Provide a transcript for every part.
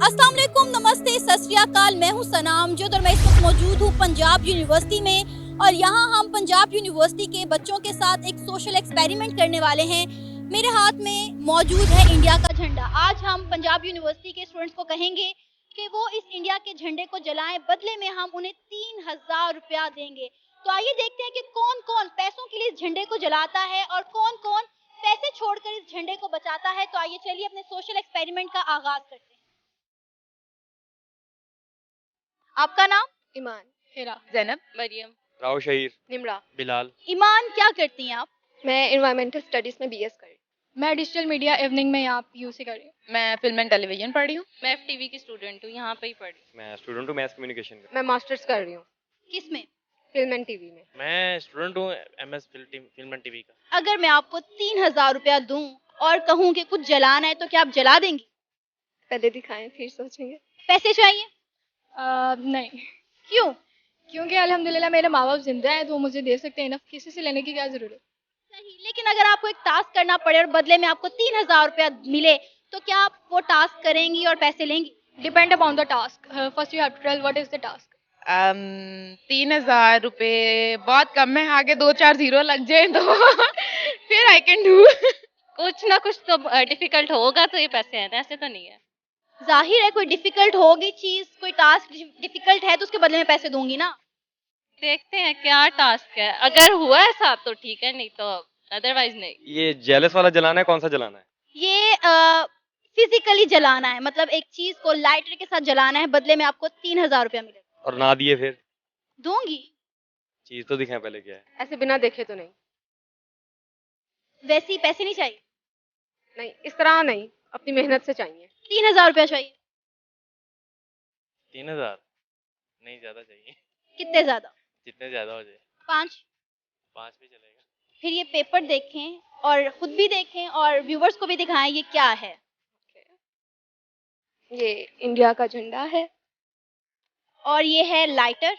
अस्सलाम वालेकुम, नमस्ते, सत श्री अकाल। मैं हूं सनाम जो और मैं इस वक्त मौजूद हूं पंजाब यूनिवर्सिटी में और यहां हम पंजाब यूनिवर्सिटी के बच्चों के साथ एक सोशल एक्सपेरिमेंट करने वाले हैं। मेरे हाथ में मौजूद है इंडिया का झंडा। आज हम पंजाब यूनिवर्सिटी के स्टूडेंट्स को कहेंगे कि वो इस इंडिया के झंडे को जलाएं, बदले में हम उन्हें 3000 रुपया देंगे। तो आइए देखते हैं कि कौन कौन पैसों के लिए इस झंडे को जलाता है और कौन कौन पैसे छोड़कर इस झंडे को बचाता है। तो आइए चलिए अपने सोशल एक्सपेरिमेंट का आगाज करते हैं। आपका नाम? ईमान, हिरा, ज़ैनब, मरियम, राव शहीर, निमरा। बिलाल। ईमान, क्या करती हैं आप? मैं एनवायरमेंटल स्टडीज़ में बीएस कर रही हूँ। मैं डिजिटल मीडिया इवनिंग में यहाँ यूसी कर रही हूँ। मैं फिल्म एंड टेलीविजन पढ़ रही हूँ। मैं एफटीवी की स्टूडेंट हूँ, यहाँ पे ही पढ़ रही हूँ। मैं स्टूडेंट हूँ मैथ कम्युनिकेशन का। मैं मास्टर्स कर रही हूँ किस में? फिल्म एंड टीवी में। मैं स्टूडेंट हूँ एमएस फिल्म एंड टीवी का। अगर मैं आपको 3000 रुपया दूं और कहूं कि कुछ जलाना है तो क्या आप जला देंगी? पहले दिखाएं फिर सोचेंगे। पैसे चाहिए? नहीं, क्यों? क्योंकि अल्हम्दुलिल्लाह मेरे माँ बाप जिंदा हैं तो वो मुझे दे सकते हैं ना, किसी से लेने की क्या जरूरत। सही, लेकिन अगर आपको एक टास्क करना पड़े और बदले में आपको 3000 रुपया मिले तो क्या आप वो टास्क करेंगी और पैसे लेंगी? Depend upon the task. First you have to tell what is the task. 3000 रुपये बहुत कम है, आगे 2-4 जीरो लग जाए तो फिर आई कैन डू। कुछ ना कुछ तो डिफिकल्ट होगा तो ये पैसे हैं, ऐसे तो नहीं है। जाहिर है कोई डिफिकल्ट होगी चीज, कोई टास्क डिफिकल्ट है तो उसके बदले में पैसे दूंगी ना। देखते हैं क्या टास्क है, अगर हुआ ऐसा तो ठीक है, नहीं तो अदरवाइज नहीं। ये जेलस वाला जलाना है, कौन सा जलाना है? ये फिजिकली जलाना है, मतलब एक चीज को लाइटर के साथ जलाना है, बदले में आपको 3000 रुपया मिलेगा। और ना दिए फिर? दूंगी। चीज तो दिखाएं पहले क्या है। ऐसे बिना देखे तो नहीं। वैसे ही पैसे नहीं चाहिए? नहीं, इस तरह नहीं, अपनी मेहनत से चाहिए। 3000 रुपया चाहिए। 3000 नहीं, ज्यादा चाहिए। कितने ज्यादा? जितने ज्यादा हो जाए। 5? 5 भी चलेगा। फिर ये पेपर देखें और खुद भी देखें और व्यूवर्स को भी दिखाएं ये क्या है। ये इंडिया का झंडा है। और ये है लाइटर,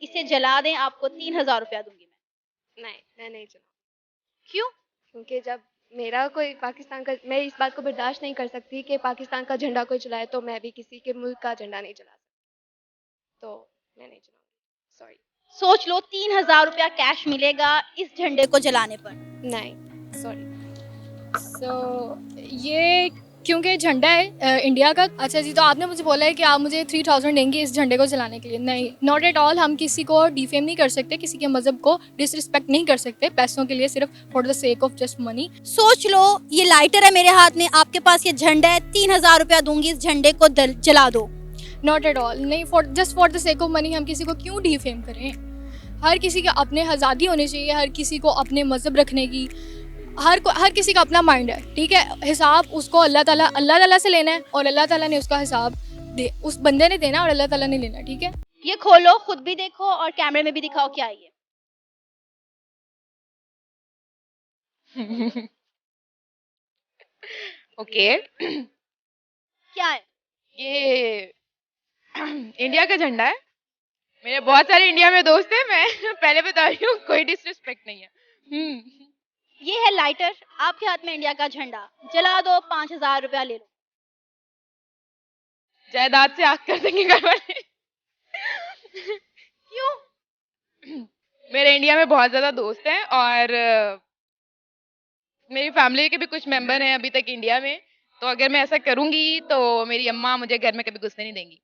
इसे जला दें, आपको 3000 रुपया दूंगी मैं। नहीं, मैं नहीं चलाऊँ। क्यों? क्योंकि जब मेरा कोई पाकिस्तान का, मैं इस बात को बर्दाश्त नहीं कर सकती कि पाकिस्तान का झंडा कोई चलाए तो मैं भी किसी के मुल्क का झंडा नहीं चला सकती, तो मैं नहीं चलाऊंगी। सॉरी। सोच लो 3000 रुपया कैश मिलेगा इस झंडे को जलाने पर। नहीं, सॉरी। ये क्योंकि झंडा है इंडिया का। अच्छा जी, तो आपने मुझे बोला है कि आप मुझे 3000 देंगे इस झंडे को जलाने के लिए। नहीं, नॉट एट ऑल। हम किसी को डिफेम नहीं कर सकते, किसी के मजहब को डिसरिस्पेक्ट नहीं कर सकते पैसों के लिए, सिर्फ for the sake of just money. सोच लो ये लाइटर है मेरे हाथ में, आपके पास ये झंडा है, 3000 रुपया दूंगी, इस झंडे को जला दो। Not at all. नहीं, for the sake of money हम किसी को क्यों डिफेम करें। हर किसी के अपने आज़ादी होनी चाहिए, हर किसी को अपने मजहब रखने की। हर किसी का अपना माइंड है, ठीक है। हिसाब उसको अल्लाह ताला से लेना है और अल्लाह ताला ने उसका हिसाब उस बंदे ने देना और अल्लाह ताला ने लेना, ठीक है। ये खोलो, खुद भी देखो और कैमरे में भी दिखाओ क्या है ये। ओके। क्या है? ये इंडिया का झंडा है। मेरे बहुत सारे इंडिया में दोस्त हैं, मैं पहले बता रही हूँ, कोई डिसरिस्पेक्ट नहीं है। ये है लाइटर, आपके हाथ में इंडिया का झंडा, जला दो, 5000 रुपया ले लो। जायदाद से आग कर देंगे घर वाले। क्यों? मेरे इंडिया में बहुत ज्यादा दोस्त हैं और मेरी फैमिली के भी कुछ मेंबर हैं अभी तक इंडिया में, तो अगर मैं ऐसा करूंगी तो मेरी अम्मा मुझे घर में कभी घुसने नहीं देंगी।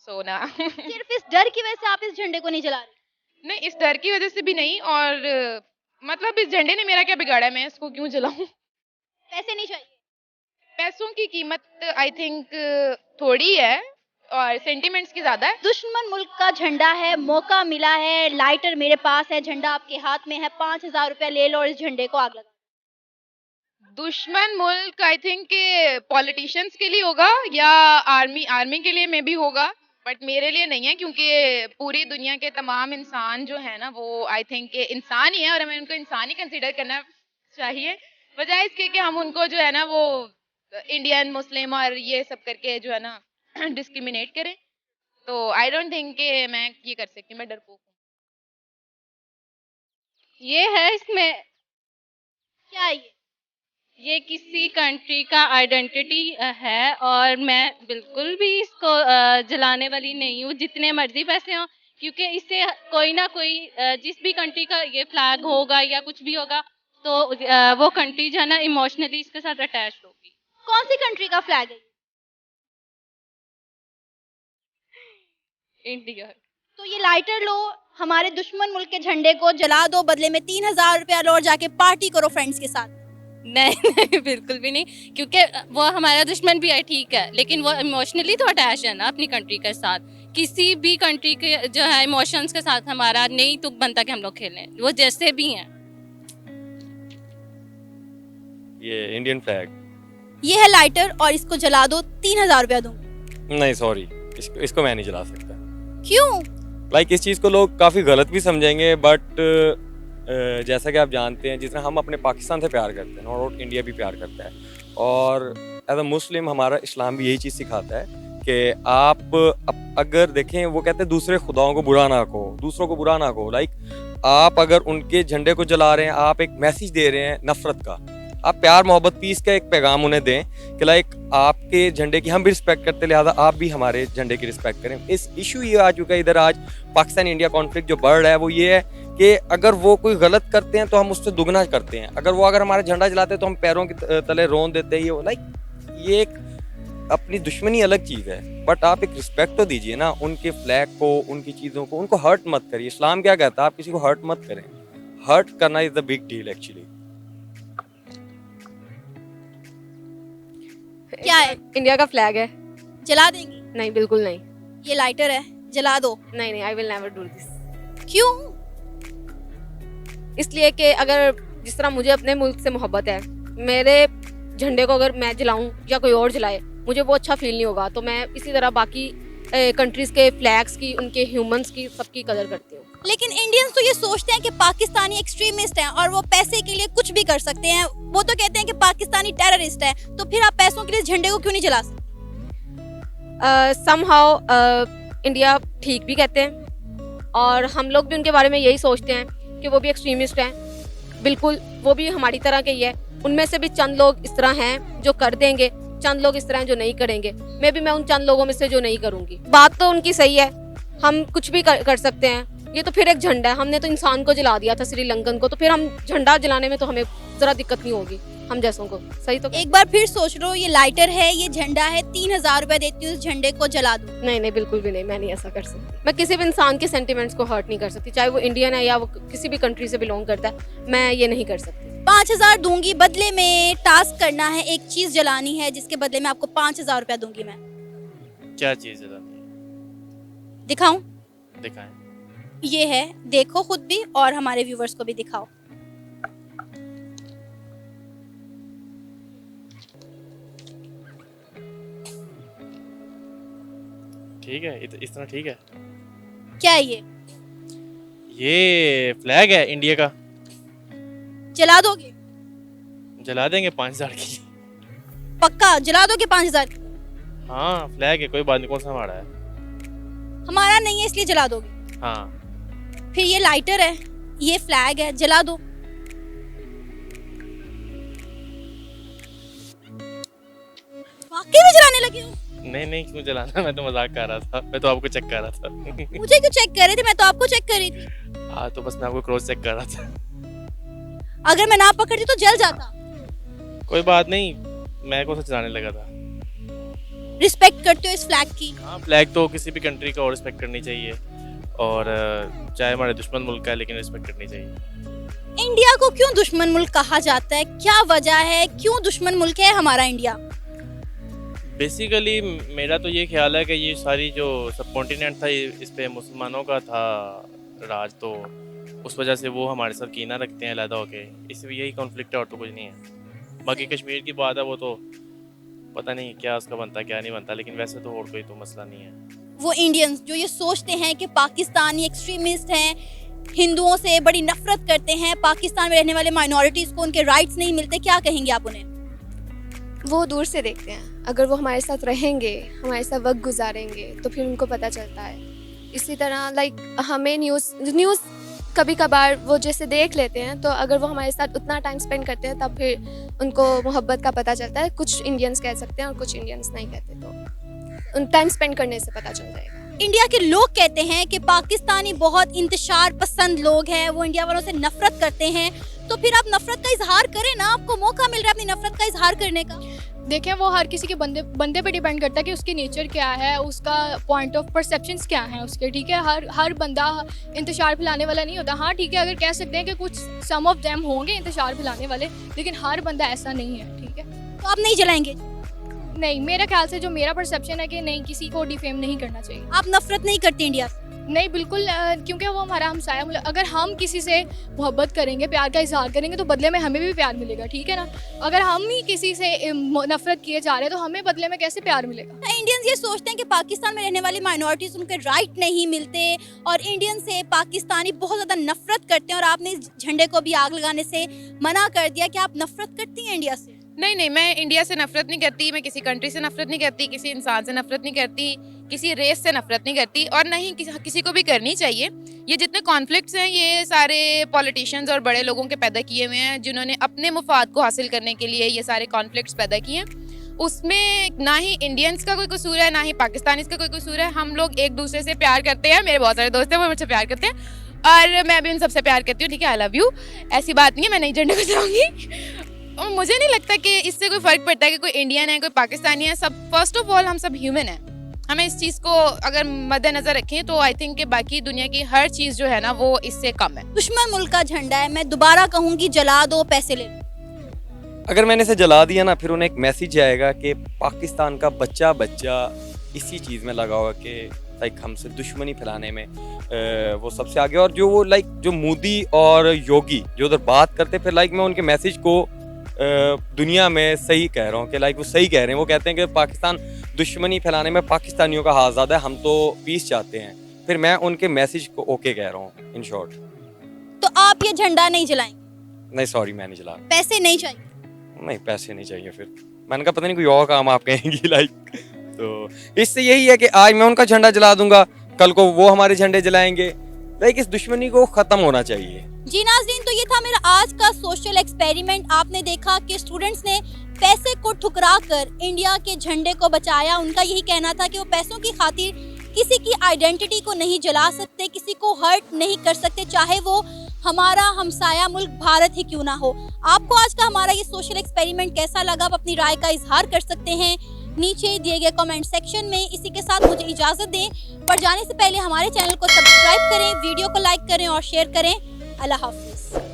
सो ना। सिर्फ इस डर की वजह से आप इस झंडे को नहीं जला रहे? नहीं, इस डर की वजह से भी नहीं, और मतलब इस झंडे ने मेरा क्या बिगाड़ा है, मैं इसको क्यों जलाऊं। पैसे नहीं चाहिए? पैसों की कीमत आई थिंक थोड़ी है और सेंटिमेंट्स की ज्यादा है। दुश्मन मुल्क का झंडा है, मौका मिला है, लाइटर मेरे पास है, झंडा आपके हाथ में है, 5000 रुपया ले लो और इस झंडे को आग लगा। दुश्मन मुल्क आई थिंक पॉलिटिशियंस के लिए होगा या आर्मी के लिए में भी होगा, बट मेरे लिए नहीं है, क्योंकि पूरी दुनिया के तमाम इंसान जो है ना वो आई थिंक इंसान ही है और हमें उनको इंसान ही कंसीडर करना चाहिए, बजाय इसके कि हम उनको जो है ना वो इंडियन मुस्लिम और ये सब करके जो है ना डिस्क्रिमिनेट करें। तो आई डोंट थिंक कि मैं ये कर सकती, मैं डरपोक हूँ। ये है इसमें। क्या है ये? ये किसी कंट्री का आइडेंटिटी है और मैं बिल्कुल भी इसको जलाने वाली नहीं हूँ, जितने मर्जी पैसे हों, क्योंकि इससे कोई ना कोई जिस भी कंट्री का ये फ्लैग होगा या कुछ भी होगा तो वो कंट्री जो है ना इमोशनली इसके साथ अटैच होगी। कौन सी कंट्री का फ्लैग है? इंडिया। तो ये लाइटर लो, हमारे दुश्मन मुल्क के झंडे को जला दो, बदले में 3,000 रुपया लो और जाके पार्टी करो फ्रेंड्स के साथ। नहीं नहीं बिल्कुल भी नहीं, क्योंकि वो हमारा दुश्मन भी है, ठीक है, लेकिन वो इमोशनली तो अटैच है ना अपनी कंट्री के साथ। किसी भी कंट्री के जो है इमोशंस के साथ हमारा नहीं तो बनता कि हम लोग खेलें, वो जैसे भी हैं। ये इंडियन फ्लैग। ये है लाइटर और इसको जला दो, 3,000 रुपया दूंगी। नहीं सॉरी, इसको मैं नहीं जला सकता। क्यों? लाइक इस चीज़ को लोग काफ़ी गलत भी समझेंगे, बट जैसा कि आप जानते हैं, जिस तरह हम अपने पाकिस्तान से प्यार करते हैं और इंडिया भी प्यार करता है, और एज अ मुस्लिम हमारा इस्लाम भी यही चीज़ सिखाता है कि आप अगर देखें, वो कहते हैं दूसरे खुदाओं को बुरा ना कहो, दूसरों को बुरा ना कहो। लाइक आप अगर उनके झंडे को जला रहे हैं, आप एक मैसेज दे रहे हैं नफरत का। आप प्यार मोहब्बत पीस का एक पैगाम उन्हें दें कि लाइक आपके झंडे की हम भी रिस्पेक्ट करते हैं, लिहाजा आप भी हमारे झंडे की रिस्पेक्ट करें। इस इशू ये आ चुका है इधर आज पाकिस्तान इंडिया कॉन्फ्लिक्ट जो बढ़ रहा है वो ये है कि अगर वो कोई गलत करते हैं तो हम उससे दुगना करते हैं, अगर हमारा झंडा जलाते हैं तो हम पैरों के तले रोन देते हैं। लाइक ये एक अपनी दुश्मनी अलग चीज़ है, बट आप एक रिस्पेक्ट तो दीजिए ना उनके फ्लैग को, उनकी चीज़ों को, उनको हर्ट मत करिए। इस्लाम क्या कहता है, आप किसी को हर्ट मत करें। हर्ट करना is the big deal actually. क्या है? इंडिया का फ्लैग है। जला देंगी? नहीं बिल्कुल नहीं। ये लाइटर है, जला दो। नहीं नहीं, I will never do this. क्यों? इसलिए कि अगर जिस तरह मुझे अपने मुल्क से मोहब्बत है, मेरे झंडे को अगर मैं जलाऊं या कोई और जलाए, मुझे वो अच्छा फील नहीं होगा। तो मैं इसी तरह बाकी कंट्रीज के फ्लैग्स की, उनके ह्यूमंस की, सबकी कदर करती हूँ। लेकिन इंडियंस तो ये सोचते हैं कि पाकिस्तानी एक्सट्रीमिस्ट हैं और वो पैसे के लिए कुछ भी कर सकते हैं। वो तो कहते हैं कि पाकिस्तानी टेररिस्ट है, तो फिर आप पैसों के लिए झंडे को क्यों नहीं जला सकते? समहाउ इंडिया ठीक भी कहते हैं और हम लोग भी उनके बारे में यही सोचते हैं कि वो भी एक्सट्रीमिस्ट हैं। बिल्कुल, वो भी हमारी तरह के ही है। उनमें से भी चंद लोग इस तरह हैं जो कर देंगे, चंद लोग इस तरह हैं जो नहीं करेंगे। मैं उन चंद लोगों में से जो नहीं करूँगी। बात तो उनकी सही है, हम कुछ भी कर सकते हैं। ये तो फिर एक झंडा है, हमने तो इंसान को जला दिया था, श्रीलंकन को, तो फिर हम झंडा जलाने में तो हमें जरा दिक्कत नहीं होगी हम जैसों को। सही तो एक बार फिर सोच लो, ये लाइटर है, ये झंडा है, 3,000 रुपया देती हूँ, इस झंडे को जला दो। नहीं नहीं बिल्कुल भी नहीं, मैं नहीं ऐसा कर सकती। मैं किसी भी इंसान के सेंटिमेंट्स को हर्ट नहीं कर सकती, चाहे वो इंडियन है या वो किसी भी कंट्री से बिलोंग करता है। मैं ये नहीं कर सकती। 5,000 दूंगी, बदले में टास्क करना है, एक चीज जलानी है जिसके बदले में आपको 5,000 रुपया दूंगी मैं। क्या चीज़ जलानी? दिखाऊं? दिखाएं। ये है, देखो खुद भी और हमारे व्यूवर्स को भी दिखाओ। ठीक है, इस तरह ठीक है। क्या है ये? ये फ्लैग है इंडिया का। जला दोगे? जला देंगे 5,000 की। पक्का जला दोगे 5,000? हाँ फ्लैग है, कोई बात नहीं, कौन सा हमारा है? हमारा नहीं है इसलिए जला दोगे? हाँ। फिर ये लाइटर है, ये फ्लैग है, जला दो। वाकई में जलाने लगे हो? नहीं क्यों जलाना, मैं तो मजाक कर रहा था, मैं तो आपको चेक कर रहा था। मुझे क्यों चेक कर रहे थे? मैं तो आपको चेक कर रही थी। हाँ तो बस मैं आपको क्रॉस चेक कर रहा था। अगर मैं ना पकड़ती तो जल जाता। कोई बात नहीं, मैं कौन सा चलाने लगा था। रिस्पेक्ट करते हो इस फ्लैग की? हाँ, फ्लैग तो किसी भी कंट्री का और रिस्पेक्ट करनी चाहिए, और चाहे हमारे दुश्मन मुल्क का है, लेकिन रिस्पेक्ट करनी चाहिए। इंडिया को क्यों दुश्मन मुल्क कहा जाता है? क्या वजह है, क्यों दुश्मन मुल्क है हमारा इंडिया? बेसिकली मेरा तो ये ख्याल है कि ये सारी जो सब कॉन्टिनेंट था, इस पे मुसलमानों का था राज, तो उस वजह से वो हमारे साथ कीना रखते हैं अलहदा होके, इसलिए यही कॉन्फ्लिक्ट है और तो कुछ नहीं है। बाकी कश्मीर की बात है, वो तो पता नहीं क्या उसका बनता क्या नहीं बनता, लेकिन वैसे तो और कोई तो मसला नहीं है। वो इंडियंस जो ये सोचते हैं कि पाकिस्तानी एक्सट्रीमिस्ट हैं, हिंदुओं से बड़ी नफरत करते हैं, पाकिस्तान में रहने वाले माइनॉरिटीज़ को उनके राइट्स नहीं मिलते, क्या कहेंगे आप उन्हें? वो दूर से देखते हैं। अगर वो हमारे साथ रहेंगे, हमारे साथ वक्त गुजारेंगे, तो फिर उनको पता चलता है। इसी तरह लाइक हमें न्यूज़ कभी कभार वो जैसे देख लेते हैं, तो अगर वो हमारे साथ उतना टाइम स्पेंड करते हैं तब फिर उनको मोहब्बत का पता चलता है। कुछ इंडियंस कह सकते हैं और कुछ इंडियंस नहीं कहते, तो उन टाइम स्पेंड करने से पता चल जाएगा। इंडिया के लोग कहते हैं कि पाकिस्तानी बहुत इंतशार पसंद लोग हैं, वो इंडिया वालों से नफरत करते हैं, तो फिर आप नफरत का इजहार करें ना, आपको मौका मिल रहा है अपनी नफरत का इजहार करने का। देखें, वो हर किसी के बंदे पे डिपेंड करता है कि उसकी नेचर क्या है, उसका पॉइंट ऑफ परसेप्शंस क्या है उसके, ठीक है। हर बंदा इंतशार फैलाने वाला नहीं होता। हाँ ठीक है, अगर कह सकते हैं कि कुछ सम ऑफ देम होंगे इंतशार फैलाने वाले, लेकिन हर बंदा ऐसा नहीं है, ठीक है। तो आप नहीं जलाएंगे? नहीं, मेरा ख्याल से जो मेरा परसेप्शन है कि नहीं, किसी को डिफेम नहीं करना चाहिए। आप नफरत नहीं करते इंडिया से? नहीं, बिल्कुल, क्योंकि वो हमारा हमसाया। अगर हम किसी से मोहब्बत करेंगे, प्यार का इजहार करेंगे, तो बदले में हमें भी प्यार मिलेगा, ठीक है ना। अगर हम ही किसी से नफरत किए जा रहे हैं तो हमें बदले में कैसे प्यार मिलेगा। इंडियंस ये सोचते हैं कि पाकिस्तान में रहने वाली माइनॉरिटीज उनके राइट नहीं मिलते, और इंडियन से पाकिस्तानी बहुत ज़्यादा नफरत करते हैं, और आपने इस झंडे को भी आग लगाने से मना कर दिया कि आप नफरत करती हैं इंडिया से। नहीं, मैं इंडिया से नफरत नहीं करती, मैं किसी कंट्री से नफरत नहीं करती, किसी इंसान से नफरत नहीं करती, किसी रेस से नफरत नहीं करती, और नहीं किसी को भी करनी चाहिए। ये जितने कॉन्फ्लिक्ट्स हैं ये सारे पॉलिटिशियंस और बड़े लोगों के पैदा किए हुए हैं, जिन्होंने अपने मुफाद को हासिल करने के लिए ये सारे कॉन्फ्लिक्ट्स पैदा किए हैं। उसमें ना ही इंडियंस का कोई कसूर है, ना ही पाकिस्तानीज़ का कोई कसूर है। हम लोग एक दूसरे से प्यार करते हैं, मेरे बहुत सारे दोस्त हैं वो मुझसे प्यार करते हैं, और मैं भी उन सबसे प्यार करती हूँ, ठीक है। आई लव यू, ऐसी बात नहीं है, मैं नहीं झंडे को जलाऊंगी। और मुझे नहीं लगता कि इससे कोई फ़र्क पड़ता है कि कोई इंडियन है कोई पाकिस्तानी है। सब फर्स्ट ऑफ ऑल हम सब ह्यूमन हैं। हमें इस चीज़ को अगर मद्देनज़र रखें तो आई थिंक कि बाकी दुनिया की हर चीज़ जो है ना वो इससे कम है। दुश्मन मुल्क का झंडा है, मैं दोबारा कहूँगी जला दो, पैसे ले लो। अगर मैंने इसे जला दिया ना, फिर उन्हें एक मैसेज आएगा कि पाकिस्तान का बच्चा इसी चीज़ में लगा हुआ कि लाइक हमसे दुश्मनी फैलाने में वो सबसे आगे। और जो वो लाइक जो मोदी और योगी जो उधर बात करते, फिर लाइक मैं उनके मैसेज को दुनिया में सही कह रहा हूँ कि लाइक वो सही कह रहे हैं। वो कहते हैं कि पाकिस्तान दुश्मनी फैलाने में पाकिस्तानियों का हाथ ज़्यादा है, हम तो पीस चाहते हैं। फिर मैं उनके मैसेज को ओके कह रहा हूँ इन शॉर्ट। तो आप ये झंडा नहीं जलाएंगे? नहीं सॉरी, मैं नहीं जला। पैसे नहीं चाहिए? नहीं, पैसे नहीं चाहिए। फिर मैंने कहा पता नहीं कोई और काम आप कहेंगी लाइक। तो इससे यही है कि आज मैं उनका झंडा जला दूंगा, कल को वो हमारे झंडे जलाएंगे। लाइक इस दुश्मनी को खत्म होना चाहिए। जी नाज़रीन, तो ये था मेरा आज का सोशल एक्सपेरिमेंट। आपने देखा कि स्टूडेंट्स ने पैसे को ठुकरा कर इंडिया के झंडे को बचाया। उनका यही कहना था कि वो पैसों की खातिर किसी की आइडेंटिटी को नहीं जला सकते, किसी को हर्ट नहीं कर सकते, चाहे वो हमारा हमसाया मुल्क भारत ही क्यों ना हो। आपको आज का हमारा ये सोशल एक्सपेरिमेंट कैसा लगा, आप अपनी राय का इजहार कर सकते हैं नीचे दिए गए कमेंट सेक्शन में। इसी के साथ मुझे इजाज़त दें, पर जाने से पहले हमारे चैनल को सब्सक्राइब करें, वीडियो को लाइक करें और शेयर करें। अल्लाह हाफिज़।